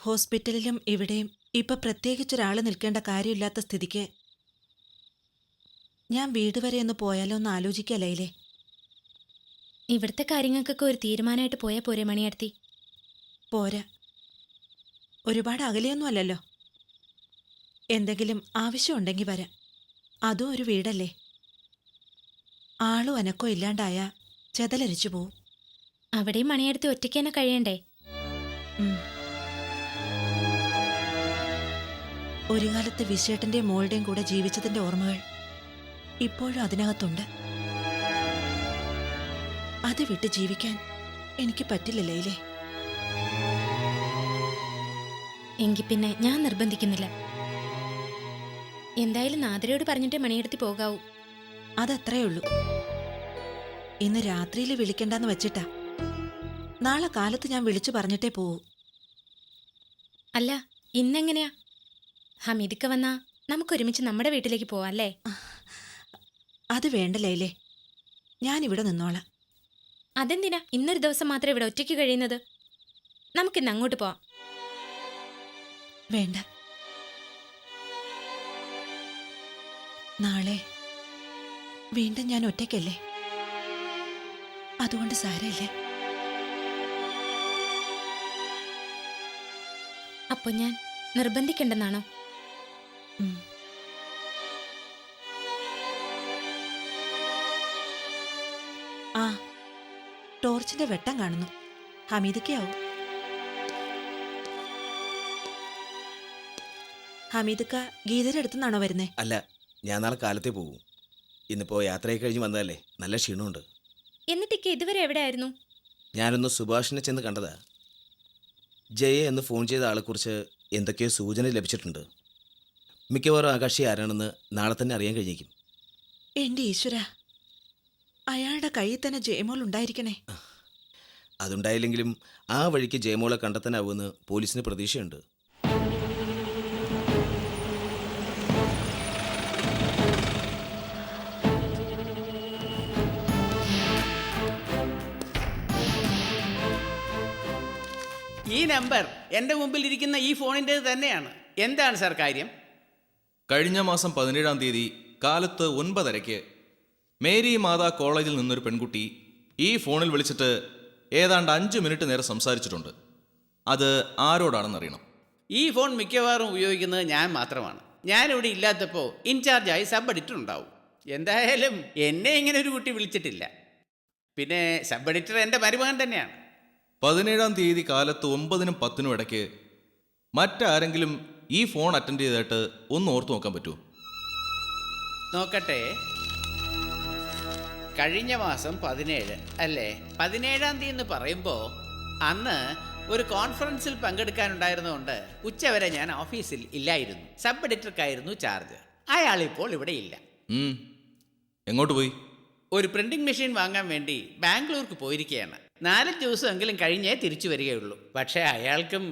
ഹോസ്പിറ്റലിലും ഇവിടെയും ഇപ്പൊ പ്രത്യേകിച്ചൊരാള് നിൽക്കേണ്ട കാര്യമില്ലാത്ത സ്ഥിതിക്ക് ഞാൻ വീട് വരെ ഒന്ന് പോയാലോ എന്ന് ആലോചിക്കലയിലേ. ഇവിടുത്തെ കാര്യങ്ങൾക്കൊക്കെ ഒരു തീരുമാനമായിട്ട് പോയാൽ പോരെ മണിയടുത്തി? പോരാ, ഒരുപാട് അകലെയൊന്നും അല്ലല്ലോ. എന്തെങ്കിലും ആവശ്യമുണ്ടെങ്കിൽ വരാം. അതും ഒരു വീടല്ലേ. ആളും അനക്കോ ഇല്ലാണ്ടായ ചെതലരിച്ചു പോവും. അവിടെയും മണിയടുത്തി ഒറ്റയ്ക്ക് തന്നെ കഴിയണ്ടേ? ഒരു കാലത്ത് വിശേട്ടന്റെയും മോളുടെയും കൂടെ ജീവിച്ചതിന്റെ ഓർമ്മകൾ ഇപ്പോഴും അതിനകത്തുണ്ട്. അത് വിട്ട് ജീവിക്കാൻ എനിക്ക് പറ്റില്ല ലൈലേ. എങ്കിൽ പിന്നെ ഞാൻ നിർബന്ധിക്കുന്നില്ല. എന്തായാലും നാദരയോട് പറഞ്ഞിട്ടേ മണിയെടുത്തി പോകാവൂ. അതത്രേ ഉള്ളൂ. ഇന്ന് രാത്രിയിൽ വിളിക്കണ്ടെന്ന് വെച്ചിട്ടാ. നാളെ കാലത്ത് ഞാൻ വിളിച്ചു പറഞ്ഞിട്ടേ പോവൂ. അല്ല, ഇന്നെങ്ങനെയാ? ഹമീദിക്ക വന്നാ നമുക്കൊരുമിച്ച് നമ്മുടെ വീട്ടിലേക്ക് പോവാല്ലേ? അത് വേണ്ട ലൈലേ, ഞാനിവിടെ നിന്നോളാം. അതെന്തിനാ ഇന്നൊരു ദിവസം മാത്രം ഇവിടെ ഒറ്റയ്ക്ക് കഴിയുന്നത്? നമുക്കിന്ന് അങ്ങോട്ട് പോവാം. വേണ്ട, നാളെ വീണ്ടും ഞാൻ ഒറ്റയ്ക്കല്ലേ. അതുകൊണ്ട് സാരമില്ല. അപ്പൊ ഞാൻ നിർബന്ധിക്കണ്ടെന്നാണോ? ആ, ടോർച്ചിന്റെ വെട്ടം കാണുന്നു. ഹമീദക്കാവും. ഹമീദക്ക ഗീതയുടെ അടുത്തുനിന്നാണോ വരുന്നേ? അല്ല, ഞാൻ നാളെ കാലത്തേ പോകും. ഇന്നിപ്പോൾ യാത്രയൊക്കെ കഴിഞ്ഞ് വന്നതല്ലേ, നല്ല ക്ഷീണമുണ്ട്. എന്നിട്ടേക്ക് ഇതുവരെ എവിടെയായിരുന്നു? ഞാനൊന്ന് സുഭാഷിനെ ചെന്ന് കണ്ടതാ. ജയെ എന്ന് ഫോൺ ചെയ്ത ആളെക്കുറിച്ച് എന്തൊക്കെയോ സൂചന ലഭിച്ചിട്ടുണ്ട്. മിക്കവാറും ആ കക്ഷി ആരാണെന്ന് നാളെ തന്നെ അറിയാൻ കഴിഞ്ഞേക്കും. എന്റെ ഈശ്വര, അയാളുടെ കയ്യിൽ തന്നെ ജയമോൾ ഉണ്ടായിരിക്കണേ. അതുണ്ടായില്ലെങ്കിലും ആ വഴിക്ക് ജയമോളെ കണ്ടെത്താനാവുമെന്ന് പോലീസിന് പ്രതീക്ഷയുണ്ട്. ഈ നമ്പർ എൻ്റെ മുമ്പിൽ ഇരിക്കുന്ന ഈ ഫോണിൻ്റേത് തന്നെയാണ്. എന്താണ് സാർ കാര്യം? കഴിഞ്ഞ മാസം 17-ാം തീയതി കാലത്ത് 9:30 മേരി മാതാ കോളേജിൽ നിന്നൊരു പെൺകുട്ടി ഈ ഫോണിൽ വിളിച്ചിട്ട് ഏതാണ്ട് 5 മിനിറ്റ് നേരം സംസാരിച്ചിട്ടുണ്ട്. അത് ആരോടാണെന്നറിയണം. ഈ ഫോൺ മിക്കവാറും ഉപയോഗിക്കുന്നത് ഞാൻ മാത്രമാണ്. ഞാനിവിടെ ഇല്ലാത്തപ്പോൾ ഇൻചാർജായി സബ് എഡിറ്റർ ഉണ്ടാവും. എന്തായാലും എന്നെ ഇങ്ങനെ ഒരു കുട്ടി വിളിച്ചിട്ടില്ല. പിന്നെ സബ് എഡിറ്റർ എൻ്റെ മരുമകൻ തന്നെയാണ്. 17-ാം തീയതി കാലത്ത് 9-നും 10-നും ഇടയ്ക്ക് മറ്റാരെങ്കിലും ഈ ഫോൺ അറ്റൻഡ് ചെയ്തിട്ട് ഒന്ന് ഓർത്തു നോക്കാൻ പറ്റുമോ? നോക്കട്ടെ. കഴിഞ്ഞ മാസം 17 അല്ലേ? 17-ാം തീയതി എന്ന് പറയുമ്പോൾ അന്ന് ഒരു കോൺഫറൻസിൽ പങ്കെടുക്കാനുണ്ടായിരുന്നതുകൊണ്ട് ഉച്ചവരെ ഞാൻ ഓഫീസിൽ ഇല്ലായിരുന്നു. Sub എഡിറ്റർക്കായിരുന്നു charge. അയാളിപ്പോൾ ഇവിടെ ഇല്ല. എങ്ങോട്ട് പോയി? ഒരു പ്രിന്റിംഗ് മെഷീൻ വാങ്ങാൻ വേണ്ടി ബാംഗ്ലൂർക്ക് പോയിരിക്കുകയാണ്. 4 ദിവസമെങ്കിലും കഴിഞ്ഞേ തിരിച്ചു വരികയുള്ളൂ. പക്ഷേ അയാൾക്കും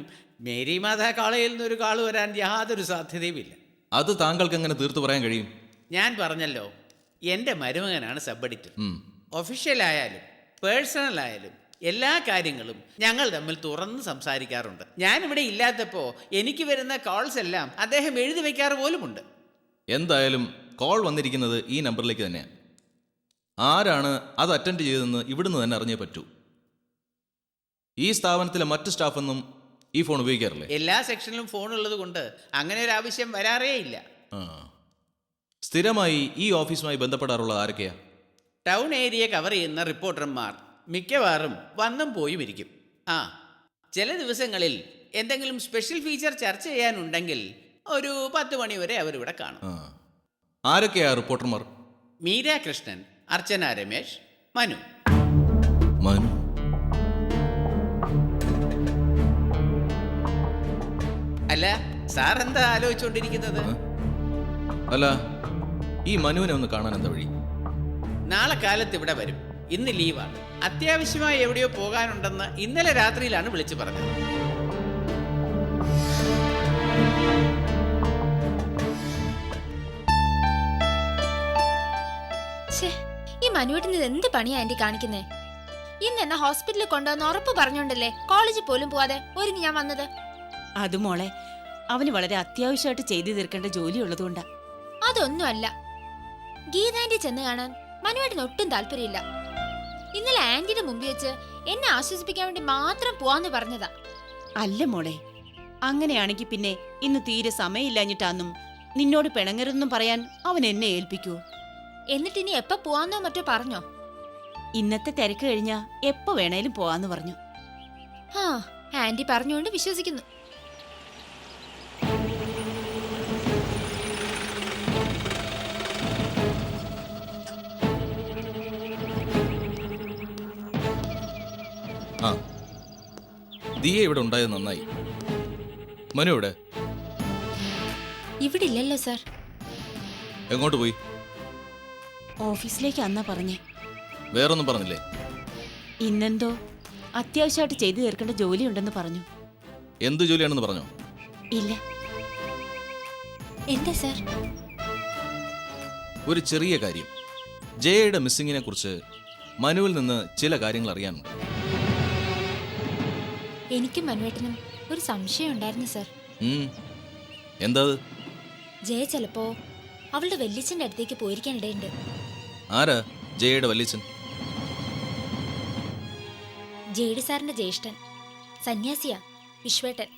മേരി മാതാ കോളേജിൽ നിന്നൊരു കാൾ വരാൻ യാതൊരു സാധ്യതയുമില്ല. അത് താങ്കൾക്ക് എങ്ങനെ തീർത്തു പറയാൻ കഴിയും? ഞാൻ പറഞ്ഞല്ലോ, എൻ്റെ മരുമകനാണ് സബ് എഡിറ്റർ. ഒഫീഷ്യലായാലും പേഴ്സണലായാലും എല്ലാ കാര്യങ്ങളും ഞങ്ങൾ തമ്മിൽ തുറന്ന് സംസാരിക്കാറുണ്ട്. ഞാനിവിടെ ഇല്ലാത്തപ്പോൾ എനിക്ക് വരുന്ന കോൾസ് എല്ലാം അദ്ദേഹം എഴുതി വയ്ക്കാറ് പോലുമുണ്ട്. എന്തായാലും കോൾ വന്നിരിക്കുന്നത് ഈ നമ്പറിലേക്ക് തന്നെയാണ്. ആരാണ് അത് അറ്റൻഡ് ചെയ്തതെന്ന് ഇവിടുന്ന് തന്നെ അറിഞ്ഞേ പറ്റൂ. ഈ സ്ഥാപനത്തിലെ മറ്റ് സ്റ്റാഫൊന്നും ഈ ഫോൺ ഉപയോഗിക്കാറില്ലേ? എല്ലാ സെക്ഷനിലും ഫോൺ ഉള്ളത് കൊണ്ട് അങ്ങനെ ഒരു ആവശ്യം വരാറേ ഇല്ല. സ്ഥിരമായി ഈ ഓഫീസുമായി ബന്ധപ്പെടാറുള്ളത് ആരൊക്കെയാ? ടൗൺ ഏരിയ കവർ ചെയ്യുന്ന റിപ്പോർട്ടർമാർ മിക്കവാറും വന്നും പോയും ഇരിക്കും. ചില ദിവസങ്ങളിൽ എന്തെങ്കിലും സ്പെഷ്യൽ ഫീച്ചർ ചർച്ച ചെയ്യാനുണ്ടെങ്കിൽ ഒരു 10 മണി വരെ അവരിവിടെ കാണും. ആരൊക്കെയാ റിപ്പോർട്ടർമാർ? മീര കൃഷ്ണൻ, അർച്ചന രമേശ്, മനു. അല്ല, സാർ എന്താ ആലോചിച്ചുകൊണ്ടിരിക്കുന്നത്? അല്ല, ഈ മനുവിനെ ഒന്ന് കാണാൻ എന്താ വഴി? നാളെ കാലത്ത് ഇവിടെ വരും. ഇന്ന് ലീവാണ്. അത്യാവശ്യമായി എവിടെയോ പോകാനുണ്ടെന്ന് ഇന്നലെ രാത്രിയിലാണ് വിളിച്ചു പറഞ്ഞത്. ഈ മനുവേട്ടിന് എന്ത് പണിയാ ആന്റി കാണിക്കുന്നേ? ഇന്ന് എന്നെ ഹോസ്പിറ്റലിൽ കൊണ്ടുവന്ന് ഉറപ്പ് പറഞ്ഞോണ്ടല്ലേ കോളേജിൽ പോലും പോവാതെ ഒരുങ്ങി ഞാൻ വന്നത്. അത് മോളെ, അവന് വളരെ അത്യാവശ്യമായിട്ട് ചെയ്തു തീർക്കേണ്ട ജോലി ഉള്ളതുകൊണ്ടാ. അതൊന്നുമല്ല. ഗീതാന്റി ചെന്ന് കാണാൻ മനുവേട്ടന് ഒട്ടും താല്പര്യമില്ല. ഇന്നലെ ആന്റിയുടെ മുമ്പിൽ വെച്ച് എന്നെ ആശ്വസിപ്പിക്കാൻ വേണ്ടി മാത്രം പോവാന്ന് പറഞ്ഞതാ. അല്ല മോളെ, അങ്ങനെയാണെങ്കിൽ പിന്നെ ഇന്ന് തീരെ സമയമില്ലാഞ്ഞിട്ടാന്നും നിന്നോട് പിണങ്ങരുതെന്നും പറയാൻ അവൻ എന്നെ ഏൽപ്പിക്കൂ. എന്നിട്ട് ഇനി എപ്പ പോവാന്നോ മറ്റോ പറഞ്ഞോ? ഇന്നത്തെ തിരക്ക് കഴിഞ്ഞാ എപ്പോ വേണേലും പോവാന്ന് പറഞ്ഞു. ആ, ആന്റി പറഞ്ഞുകൊണ്ട് വിശ്വസിക്കുന്നു. ആ, ദിയ ഇവിടെ ഉണ്ടായത് നന്നായി. മനു ഇവിടെ ഇവിടെ ഇല്ലല്ലോ സാർ. എങ്ങോട്ട് പോയി? ഓഫീസിലേക്ക് അന്നാ പറഞ്ഞേ. വേറൊന്നും പറഞ്ഞില്ലേ? ഇന്നെന്തോ അത്യാവശ്യമായിട്ട് ചെയ്തു തീർക്കേണ്ട ജോലി ഉണ്ടെന്ന് പറഞ്ഞു. എന്ത് ജോലിയാണെന്ന് പറഞ്ഞോ? ഇല്ല. എന്താ സാർ? ഒരു ചെറിയ കാര്യം. ജയയുടെ മിസ്സിങ്ങിനെ കുറിച്ച് മനുവിൽ നിന്ന് ചില കാര്യങ്ങൾ അറിയാനുണ്ട്. എനിക്കും മനുവേട്ടനും ഒരു സംശയം ഉണ്ടായിരുന്നു സാർ. എന്താ അത്? ജയ ചിലപ്പോ അവളുടെ വല്യച്ഛന്റെ അടുത്തേക്ക് പോയിരിക്കാനിടയുണ്ട്. ആരാ ജയയുടെ വല്യച്ഛൻ? ജെയ്ഡി സാറിന്റെ ജ്യേഷ്ഠൻ, സന്യാസിയാ, വിശ്വേട്ടൻ.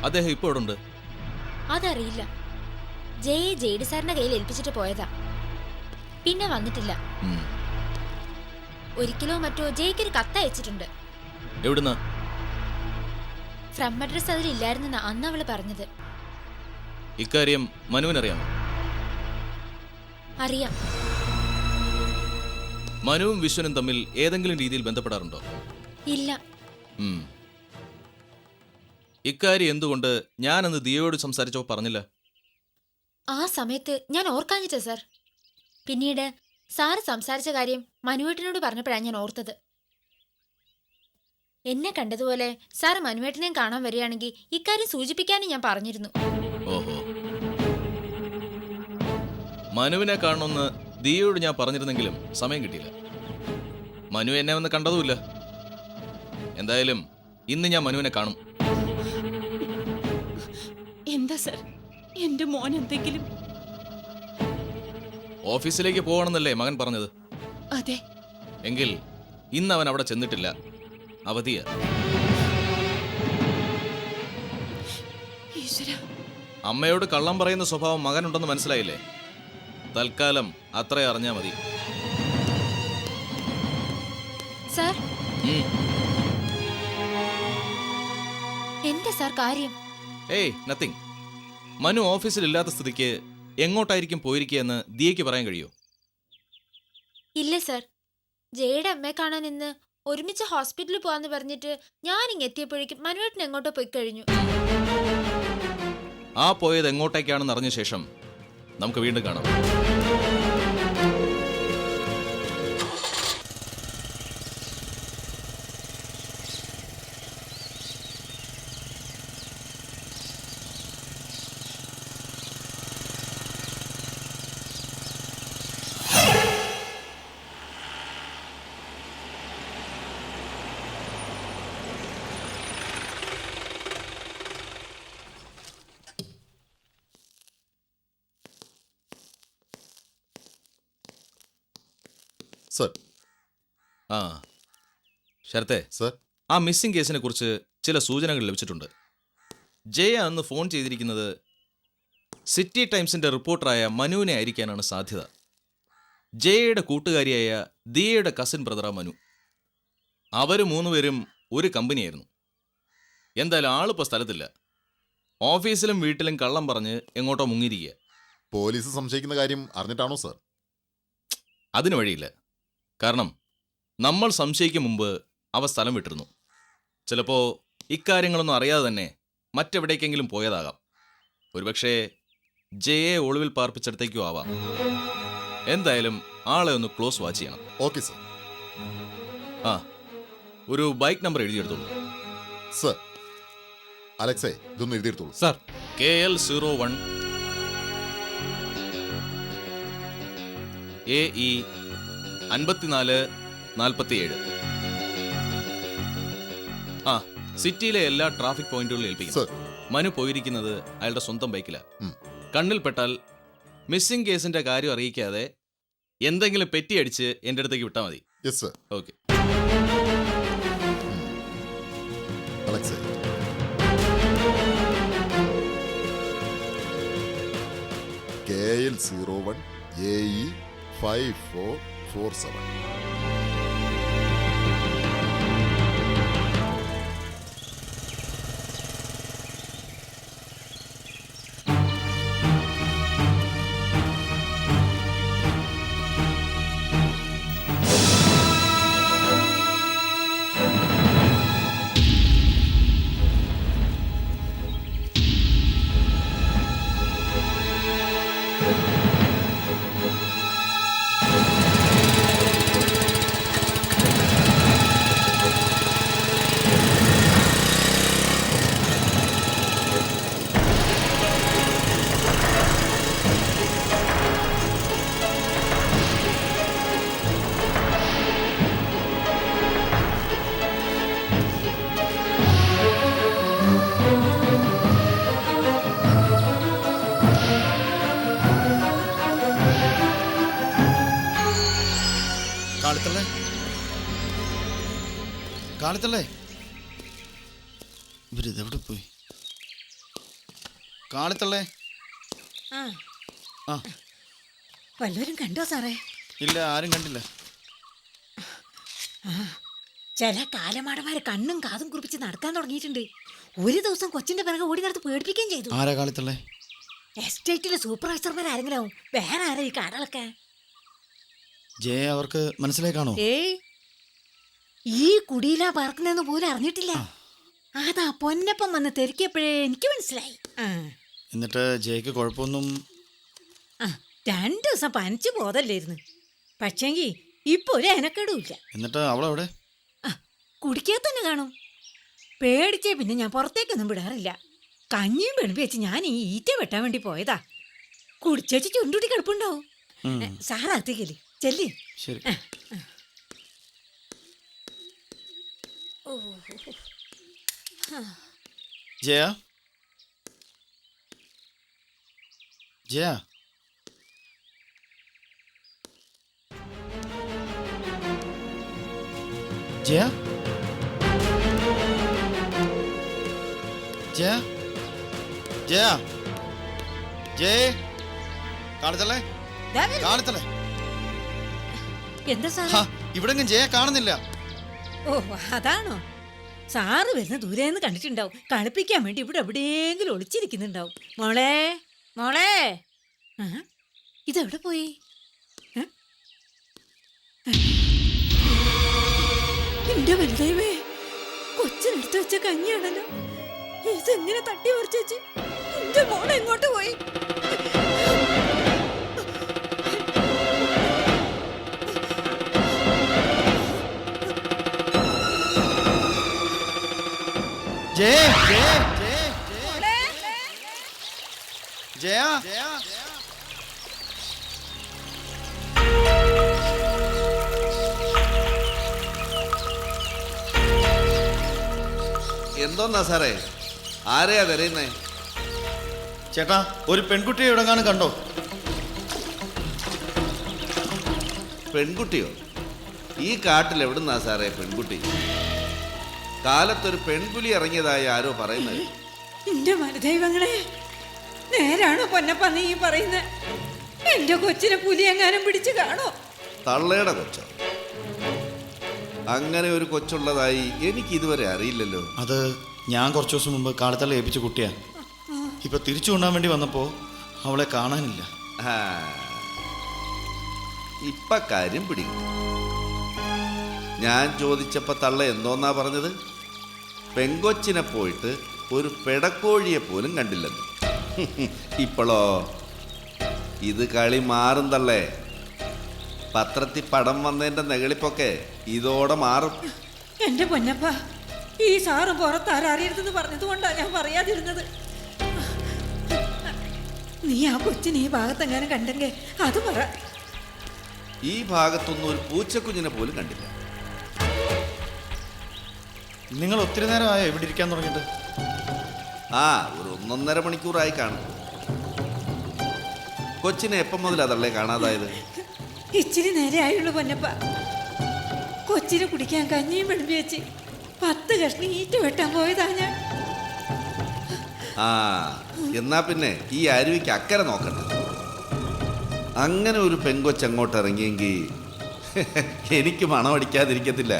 അദ്ദേഹം ഇപ്പോൾ ഇവിടെ ഉണ്ട്? അതറിയില്ല. ജയെ ജെയ്ഡി സാറിന്റെ കയ്യിൽ ഏൽപ്പിച്ചിട്ട് പോയതാ. പിന്നെ വന്നിട്ടില്ല. ഒരിക്കലോ മറ്റോ ജയ്ക്കൊരു കത്ത് അയച്ചിട്ടുണ്ട്. എവിടുന്നാ? ഫ്രം അഡ്രസ് അതിലില്ലായിരുന്നെന്നാ അന്ന് അവള് പറഞ്ഞത്. ഇക്കാര്യം മനുവിനറിയാമോ? അറിയാം. മനുവും വിശ്വനും തമ്മിൽ ഏതെങ്കിലും രീതിയിൽ ബന്ധപ്പെടാറുണ്ടോ? ഇല്ല. ഇക്കാര്യം എന്തുകൊണ്ട് ഞാനന്ന് ദിയയോട് സംസാരിച്ചോ പറഞ്ഞില്ല? ആ സമയത്ത് ഞാൻ ഓർക്കാഞ്ഞിട്ടാ സാർ. പിന്നീട് സാറ് സംസാരിച്ച കാര്യം മനുവേട്ടനോട് പറഞ്ഞപ്പോഴാണ് ഞാൻ ഓർത്തത്. എന്നെ കണ്ടതുപോലെ സാറ് മനുവേട്ടനെയും കാണാൻ വരികയാണെങ്കിൽ ഇക്കാര്യം സൂചിപ്പിക്കാനും ഞാൻ പറഞ്ഞിരുന്നു. ഓഹോ, മനുവിനെ കാണണമെന്ന് ദിയയോട് ഞാൻ പറഞ്ഞിരുന്നെങ്കിലും സമയം കിട്ടിയില്ല. മനു എന്നെ വന്ന് കണ്ടതുമില്ല. എന്തായാലും ഇന്ന് ഞാൻ മനുവിനെ കാണും. എന്താ സർ, എന്റെ മോൻ എന്തെങ്കിലും? ഓഫീസിലേക്ക് പോകണമെന്നല്ലേ മകൻ പറഞ്ഞത്? അതെ. എങ്കിൽ ഇന്ന് അവൻ അവിടെ ചെന്നിട്ടില്ല, അവധിയാ. ഈശ്വരാ. അമ്മയോട് കള്ളം പറയുന്ന സ്വഭാവം മകനുണ്ടെന്ന് മനസ്സിലായില്ലേ? തൽക്കാലം അത്ര അറിഞ്ഞാ മതി. സാർ, എന്താ സാർ കാര്യം? ഏയ് നത്തിങ്. മനു ഓഫീസിൽ ഇല്ലാത്ത സ്ഥിതിക്ക് എങ്ങോട്ടായിരിക്കും പോയിരിക്കുകയെന്ന് ദിയയ്ക്ക് പറയാൻ കഴിയോ? ഇല്ല സാർ. ജയയുടെ അമ്മയെ കാണാൻ ഇന്ന് ഒരുമിച്ച് ഹോസ്പിറ്റലിൽ പോവാന്ന് പറഞ്ഞിട്ട് ഞാനിങ് എത്തിയപ്പോഴേക്കും മനുവേട്ടൻ എങ്ങോട്ടോ പോയി കഴിഞ്ഞു. ആ പോയത് എങ്ങോട്ടേക്കാണെന്ന് അറിഞ്ഞ ശേഷം നമുക്ക് വീണ്ടും കാണാം. സർ. ആ ശരത്തെ, സർ. ആ മിസ്സിംഗ് കേസിനെ കുറിച്ച് ചില സൂചനകൾ ലഭിച്ചിട്ടുണ്ട്. ജയ അന്ന് ഫോൺ ചെയ്തിരിക്കുന്നത് സിറ്റി ടൈംസിന്റെ റിപ്പോർട്ടറായ മനുവിനെ ആയിരിക്കാനാണ് സാധ്യത. ജയയുടെ കൂട്ടുകാരിയായ ദിയയുടെ കസിൻ ബ്രദറാ മനു. അവർ മൂന്നുപേരും ഒരു കമ്പനിയായിരുന്നു. എന്തായാലും ആളിപ്പോൾ സ്ഥലത്തില്ല. ഓഫീസിലും വീട്ടിലും കള്ളം പറഞ്ഞ് എങ്ങോട്ടോ മുങ്ങിയിരിക്കുക. പോലീസ് സംശയിക്കുന്ന കാര്യം അറിഞ്ഞിട്ടാണോ സർ? അതിന് വഴിയില്ല. കാരണം നമ്മൾ സംശയിക്കും മുമ്പ് അവ സ്ഥലം വിട്ടിരുന്നു. ചിലപ്പോൾ ഇക്കാര്യങ്ങളൊന്നും അറിയാതെ തന്നെ മറ്റെവിടേക്കെങ്കിലും പോയതാകാം. ഒരുപക്ഷെ ജയെ ഒളിവിൽ പാർപ്പിച്ചിടത്തേക്കും ആവാം. എന്തായാലും ആളെ ഒന്ന് ക്ലോസ് വാച്ച് ചെയ്യണം. Okay sir. ആ, ഒരു ബൈക്ക് നമ്പർ എഴുതിയെടുത്തോളൂ. സർ. അലക്സേ, ഇതൊന്ന് എഴുതിയെടുത്തോളൂ. സാർ. KL01 AE 54 47. ആ, സിറ്റിയിലെ എല്ലാ ട്രാഫിക് പോയിന്റുകളിലും ഏൽപ്പിക്കും. സർ. മനു പോയിരിക്കുന്നത് അയാളുടെ സ്വന്തം ബൈക്കിലാണ്. ഉം. കണ്ണിൽപ്പെട്ടാൽ മിസ്സിംഗ് കേസിന്റെ കാര്യം അറിയിക്കാതെ എന്തെങ്കിലും പെറ്റി അടിച്ച് എൻ്റെ അടുത്തേക്ക് വിട്ടാൽ മതി. Yes sir. ഓക്കെ. അലക്സേ, KL01 AE 5447. കാലത്തല്ലേ ഇവരിതെവിടെ പോയി? കാലത്തല്ലേ? ആ, വല്ലവരും കണ്ടോ സാറേ? ഇല്ല, ആരും കണ്ടില്ല. ചില കാലമാടന്മാരെ കണ്ണും കാതും കുറിപ്പിച്ച് നടക്കാൻ തുടങ്ങിയിട്ടുണ്ട്. ഒരു ദിവസം കൊച്ചിന്റെ പിറകെ ഓടി നടത്ത് പേടിപ്പിക്കുകയും ചെയ്തു. ആരാ കാലത്തല്ലേ? എസ്റ്റേറ്റിലെ സൂപ്പർവൈസർമാർ ആരെങ്കിലും ആവും. വേറെ ആരാ ഈ കാടകളൊക്കെ? ജയ അവർക്ക് മനസ്സിലായി കാണോ? ഏയ്, ഈ കുടിയിലാ പറക്കുന്നതെന്ന് പോലും അറിഞ്ഞിട്ടില്ല. അതാ പൊന്നപ്പം വന്ന് തെരക്കിയപ്പോഴേ എനിക്ക് മനസ്സിലായി. എന്നിട്ട് ജയക്ക് കുഴപ്പമൊന്നും? 2 ദിവസം പനിച്ചു ബോധല്ലായിരുന്നു. പക്ഷേങ്കി ഇപ്പൊ ഒരു എനക്കെടുമില്ല. എന്നിട്ട് അവളെവിടെ? കുടിക്കാ തന്നെ കാണും. പേടിച്ചേ പിന്നെ ഞാൻ പുറത്തേക്കൊന്നും വിടാറില്ല. കഞ്ഞിയും വെളുപ്പി വെച്ച് ഞാൻ ഈ ഈറ്റ വെട്ടാൻ വേണ്ടി പോയതാ. കുടിച്ചേച്ച് ചുണ്ടുടി കിടപ്പുണ്ടാവും. സാറാത്തേക്കല്ലേ ചെല്ലി. ശരി. ജയ, ജയ, ജയ, ജയ, ജയ, ജയ, കാണത്തല്ലേ? കാണത്തല്ലേ? എന്താ സാർ? ഇവിടെ ജയ കാണുന്നില്ല. ഓ, അതാണോ? സാറ് വരുന്ന ദൂരേന്ന് കണ്ടിട്ടുണ്ടാവും. കളിപ്പിക്കാൻ വേണ്ടി ഇവിടെ എവിടെയെങ്കിലും ഒളിച്ചിരിക്കുന്നുണ്ടാവും. മോളെ, മോളെ, ഇതെവിടെ പോയി? എന്റെ വലുതായിവേ, കൊച്ചിനെടുത്ത് വെച്ച കഞ്ഞിയാണല്ലോ. ഇതെങ്ങനെ തട്ടി പറിച്ചു? എന്റെ മോളെ എങ്ങോട്ട് പോയി? ജയ, ജയ, ജയ, ജയ, എന്തോന്നാ സാറേ, ആരെയാ തരുന്നേ? ചേട്ടാ, ഒരു പെൺകുട്ടിയെ ഇടങ്ങാനും കണ്ടോ? പെൺകുട്ടിയോ? ഈ കാട്ടിൽ എവിടുന്നാ സാറേ പെൺകുട്ടി? കാലത്തൊരു പെൺപുലി ഇറങ്ങിയതായി ആരോ പറയുന്നത്. എന്റെ മരുദൈവങ്ങളെ, നേരാണോ പൊന്നപ്പ നീ പറയുന്നത്? എന്റെ കൊച്ചിനെ പുലി എങ്ങാനും പിടിച്ചു കാണോ? തള്ളയുടെ കൊച്ചോ? അങ്ങനെ ഒരു കൊച്ചുള്ളതായി എനിക്ക് ഇതുവരെ അറിയില്ലല്ലോ. അത് ഞാൻ കുറച്ചു ദിവസം മുമ്പ് കാലത്തള്ള ഏൽപ്പിച്ച കുട്ടിയാ. ഇപ്പൊ തിരിച്ചു കൊണ്ടാൻ വേണ്ടി വന്നപ്പോ അവളെ കാണാനില്ല. ഇപ്പൊ കാര്യം പിടിക്കും. ഞാൻ ചോദിച്ചപ്പോ തള്ള എന്തോന്നാ പറഞ്ഞത്? പെങ്കൊച്ചിനെ പോയിട്ട് ഒരു പെടക്കോഴിയെ പോലും കണ്ടില്ലെന്ന്. ഇപ്പോഴോ? ഇത് കളി മാറും തള്ളേ. പത്രത്തിൽ പടം വന്നതിന്റെ നെകളിപ്പൊക്കെ ഇതോടെ മാറും. എന്റെ പൊന്നപ്പ, ഈ സാറ് പുറത്താരറിയരുതെന്ന് പറഞ്ഞതുകൊണ്ടാ ഞാൻ പറയാതിരുന്നത്. നീ ആ കൊച്ചിനെ ഈ ഭാഗത്തെങ്ങാനും കണ്ടെങ്കിൽ അത് പറ. ഈ ഭാഗത്തൊന്നും ഒരു പൂച്ചക്കുഞ്ഞിനെ പോലും കണ്ടില്ല. നിങ്ങൾ ഒത്തിരി നേരമായോ ഇവിടെ ഇരിക്കാൻ തുടങ്ങിയിട്ട്? ആ, ഒരു 1.5 മണിക്കൂറായി കാണും. കൊച്ചിനെ എപ്പം മുതൽ അതല്ലേ കാണാതായത്? ഇച്ചിരി നേരെ ആയുള്ളൂ പൊന്നപ്പ. കൊച്ചിനെ കുടിക്കാൻ കഞ്ഞിയും വെളുപ്പി വെച്ച് 10 കഷ്ണം ഈറ്റ വെട്ടാൻ പോയതാ ഞാൻ. ആ, എന്നാ പിന്നെ ഈ അരുവിക്ക് അക്കരെ നോക്കണ്ട. അങ്ങനെ ഒരു പെങ്കൊച്ചങ്ങോട്ട് ഇറങ്ങിയെങ്കിൽ എനിക്ക് മണമടിക്കാതിരിക്കത്തില്ല.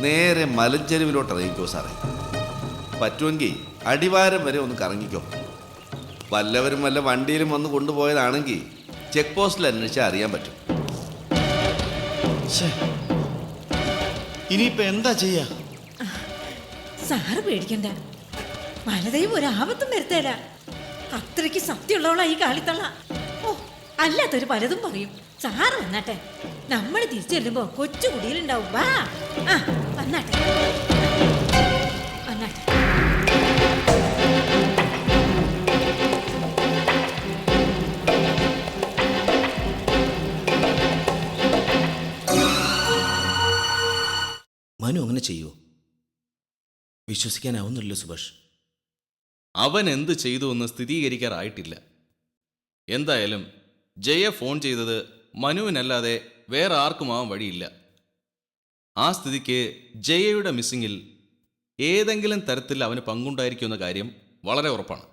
നേരെ മലഞ്ചെരുവിലോട്ട് ഇറങ്ങിക്കോ സാറേ. പറ്റുമെങ്കിൽ അടിവാരം വരെ ഒന്ന് കറങ്ങിക്കോ. വല്ലവരും വല്ല വണ്ടിയിലും വന്ന് കൊണ്ടുപോയതാണെങ്കിൽ ചെക്ക് പോസ്റ്റിൽ അന്വേഷിച്ചാൽ അറിയാൻ പറ്റും. ഇനിയിപ്പോ എന്താ ചെയ്യാ? സാറ് പേടിക്കണ്ട, വലതയും ഒരാപത്തും വരുത്തേല. അത്രയ്ക്ക് സത്യമുള്ളവളാ ഈ കാളിത്തള്ള. ഓ, അല്ലാത്തൊരു പലതും പറയും. സാറ് വന്നാട്ടെ, നമ്മൾ തിരിച്ചു ചെല്ലുമ്പോ കൊച്ചു കുടിയിലുണ്ടാവും. വാ, ആ വന്നാട്ടെ, വന്നാട്ടെ. മനു അങ്ങനെ ചെയ്യൂ? വിശ്വസിക്കാനാവുന്നില്ലല്ലോ സുഭാഷ്. അവൻ എന്ത് ചെയ്തു എന്ന് സ്ഥിരീകരിക്കാറായിട്ടില്ല. എന്തായാലും ജയ ഫോൺ ചെയ്തത് മനുവിനല്ലാതെ വേറെ ആർക്കുമാവാൻ വഴിയില്ല. ആ സ്ഥിതിക്ക് ജയയുടെ മിസ്സിങ്ങിൽ ഏതെങ്കിലും തരത്തിൽ അവന് പങ്കുണ്ടായിരിക്കുമെന്ന കാര്യം വളരെ ഉറപ്പാണ്.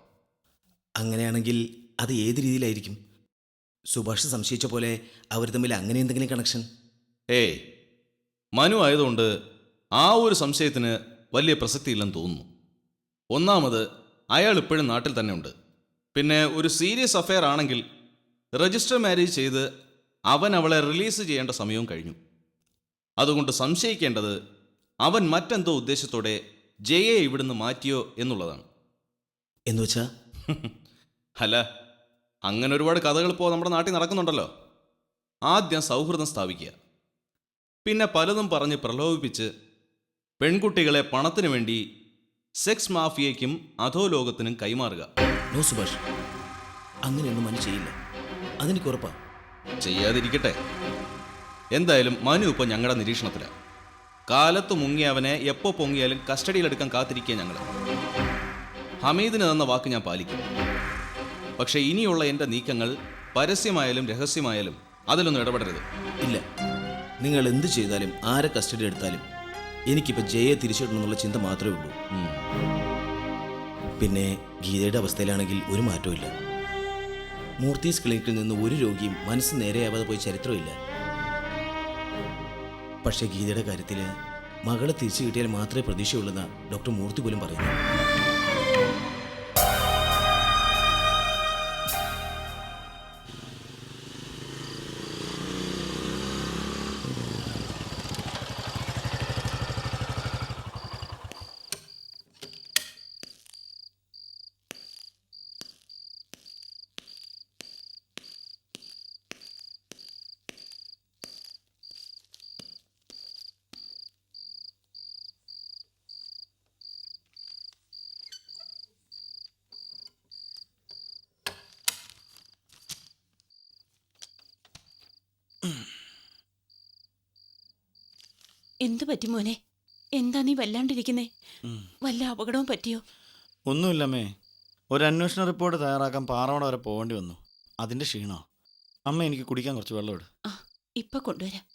അങ്ങനെയാണെങ്കിൽ അത് ഏത് രീതിയിലായിരിക്കും? സുഭാഷ് സംശയിച്ച പോലെ അവർ തമ്മിൽ അങ്ങനെ എന്തെങ്കിലും കണക്ഷൻ? ഏയ്, മനു ആയതുകൊണ്ട് ആ ഒരു സംശയത്തിന് വലിയ പ്രസക്തിയില്ലെന്ന് തോന്നുന്നു. ഒന്നാമത് അയാൾ ഇപ്പോഴും നാട്ടിൽ തന്നെ ഉണ്ട്. പിന്നെ ഒരു സീരിയസ് അഫെയർ ആണെങ്കിൽ രജിസ്റ്റർ മാരേജ് ചെയ്ത് അവൻ അവളെ റിലീസ് ചെയ്യേണ്ട സമയവും കഴിഞ്ഞു. അതുകൊണ്ട് സംശയിക്കേണ്ടത് അവൻ മറ്റെന്തോ ഉദ്ദേശത്തോടെ ജയയെ ഇവിടുന്ന് മാറ്റിയോ എന്നുള്ളതാണ്. എന്നുവെച്ചാ? അല്ല, അങ്ങനെ ഒരുപാട് കഥകൾ ഇപ്പോൾ നമ്മുടെ നാട്ടിൽ നടക്കുന്നുണ്ടല്ലോ. ആദ്യം സൗഹൃദം സ്ഥാപിക്കുക, പിന്നെ പലതും പറഞ്ഞ് പ്രലോഭിപ്പിച്ച് പെൺകുട്ടികളെ പണത്തിനു വേണ്ടി സെക്സ് മാഫിയയ്ക്കും അധോലോകത്തിനും കൈമാറുക. നോ സുഭാഷ്, അങ്ങനെയൊന്നും മനു ചെയ്യില്ല, അതെനിക്ക് ഉറപ്പാ. ചെയ്യാതിരിക്കട്ടെ. എന്തായാലും മനു ഇപ്പോൾ ഞങ്ങളുടെ നിരീക്ഷണത്തിലാണ്. കാലത്ത് മുങ്ങിയവനെ എപ്പോൾ പൊങ്ങിയാലും കസ്റ്റഡിയിലെടുക്കാൻ കാത്തിരിക്കുക ഞങ്ങൾ. ഹമീദിന് തന്ന വാക്ക് ഞാൻ പാലിക്കും. പക്ഷേ ഇനിയുള്ള എൻ്റെ നീക്കങ്ങൾ പരസ്യമായാലും രഹസ്യമായാലും അതിലൊന്നും ഇടപെടരുത്. ഇല്ല, നിങ്ങൾ എന്ത് ചെയ്താലും ആരെ കസ്റ്റഡി എടുത്താലും എനിക്കിപ്പോൾ ജയയെ തിരിച്ചിടണമെന്നുള്ള ചിന്ത മാത്രമേ ഉള്ളൂ. പിന്നെ ഗീതയുടെ അവസ്ഥയിലാണെങ്കിൽ ഒരു മാറ്റവും ഇല്ല. മൂർത്തീസ് ക്ലിനിക്കിൽ നിന്ന് ഒരു രോഗിയും മനസ്സ് നേരെയാവാതെ പോയി ചരിത്രമില്ല. പക്ഷേ ഗീതയുടെ കാര്യത്തിൽ മകളെ തിരിച്ചു കിട്ടിയാൽ മാത്രമേ പ്രതീക്ഷയുള്ളെന്ന് ഡോക്ടർ മൂർത്തി പോലും പറയുന്നു. എന്തു പറ്റി മോനെ? എന്താ നീ വല്ലാണ്ടിരിക്കുന്നേ? വല്ല അപകടവും പറ്റിയോ? ഒന്നുമില്ലമ്മേ, ഒരു അന്വേഷണ റിപ്പോർട്ട് തയ്യാറാക്കാൻ പാറവട വരെ പോകേണ്ടി വന്നു. അതിൻ്റെ ക്ഷീണോ. അമ്മ എനിക്ക് കുടിക്കാൻ കുറച്ച് വെള്ളം ഇട്. ആ, ഇപ്പൊ കൊണ്ടുവരാം.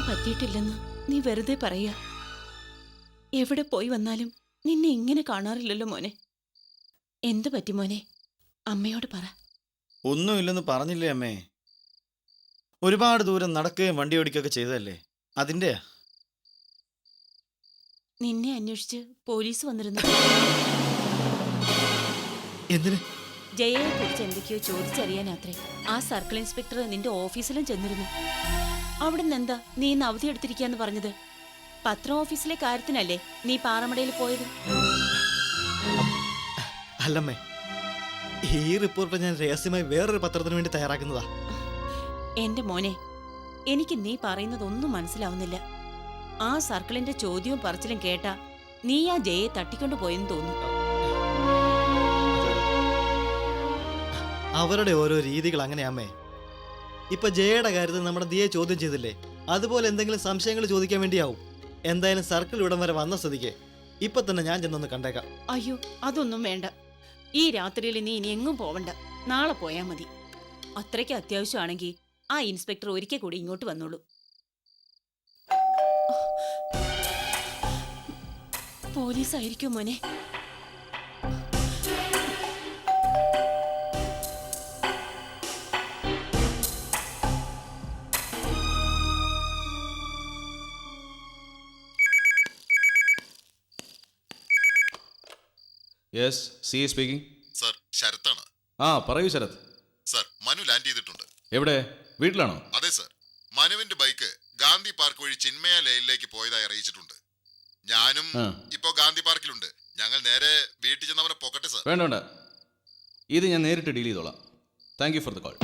പറ്റിയിട്ടില്ലെന്ന് നീ വെറുതെ പറയാ. എവിടെ പോയി വന്നാലും നിന്നെ ഇങ്ങനെ കാണാറില്ലല്ലോ മോനെ. എന്തു പറ്റി മോനെ? അമ്മയോട് പറ. ഒന്നുമില്ലെന്ന് പറഞ്ഞില്ലേ അമ്മേ? ഒരുപാട് ദൂരം നടക്കുകയും വണ്ടി ഓടിക്കുകയൊക്കെ ചെയ്തതല്ലേ, അതിൻ്റെയാ. നിന്നെ അന്വേഷിച്ച് പോലീസ് വന്നിരുന്നു. എന്തിന്? ജയയെ കുറിച്ച് എന്തൊക്കെയോ ചോദിച്ചറിയാനാത്രേ. ആ സർക്കിൾ ഇൻസ്പെക്ടർ നിന്റെ ഓഫീസിലും ചെന്നിരുന്നു. അവിടുന്ന് എന്താ നീ ഇന്ന് അവധി എടുത്തിരിക്കാന്ന് പറഞ്ഞത്? പത്രം ഓഫീസിലെ കാര്യത്തിനല്ലേ നീ പാറമടയിൽ പോയത്? അല്ലമ്മേ, ഈ റിപ്പോർട്ട് ഞാൻ രഹസ്യമായി വേറൊരു പത്രത്തിന് വേണ്ടി തയ്യാറാക്കുന്നതാ. എന്റെ മോനെ, എനിക്ക് നീ പറയുന്നതൊന്നും മനസ്സിലാവുന്നില്ല. ആ സർക്കിളിന്റെ ചോദ്യവും പറച്ചിലും കേട്ടാ നീ ആ ജയെ തട്ടിക്കൊണ്ടു പോയെന്ന് തോന്നുന്നു. അവരുടെ ഓരോ രീതികൾ അങ്ങനെയാമ്മേ. ഇപ്പൊ ജയയുടെ കാര്യത്തിൽ നമ്മുടെ ദിയെ ചോദ്യം ചെയ്തില്ലേ, അതുപോലെ എന്തെങ്കിലും സംശയങ്ങൾ ചോദിക്കാൻ വേണ്ടിയാവും. എന്തായാലും സർക്കിൾ ഇവിടം വരെ വന്ന സ്ഥിതിക്ക് ഇപ്പൊ തന്നെ ഞാൻ ചെന്നൊന്ന് കണ്ടേക്കാം. അയ്യോ, അതൊന്നും വേണ്ട. ഈ രാത്രിയിൽ നീ ഇനി എങ്ങും പോവണ്ട. നാളെ പോയാ മതി. അത്രയ്ക്ക് അത്യാവശ്യമാണെങ്കിൽ ആ ഇൻസ്പെക്ടർ ഒരിക്കൽ കൂടി ഇങ്ങോട്ട് വന്നോളൂ. പോലീസായിരിക്കും മോനെ. Yes, C speaking. സർ, ശരത്താണ്. ആ പറയൂ ശരത്. സർ, മനു ലാൻഡ് ചെയ്തിട്ടുണ്ട്. എവിടെ? വീട്ടിലാണോ? അതെ സർ. മനുവിന്റെ ബൈക്ക് ഗാന്ധി പാർക്ക് വഴി ചിന്മയ ലെയിനിലേക്ക് പോയതായി അറിയിച്ചിട്ടുണ്ട്. ഞാനും ഇപ്പോ ഗാന്ധി പാർക്കിലുണ്ട്. ഞങ്ങൾ നേരെ വീട്ടിൽ ചെന്ന് അവനെ പൊക്കട്ടെ സർ. വേണ്ട വേണ്ട, ഇത് ഞാൻ നേരിട്ട് ഡീൽ ചെയ്തോളാം. Thank you for the call.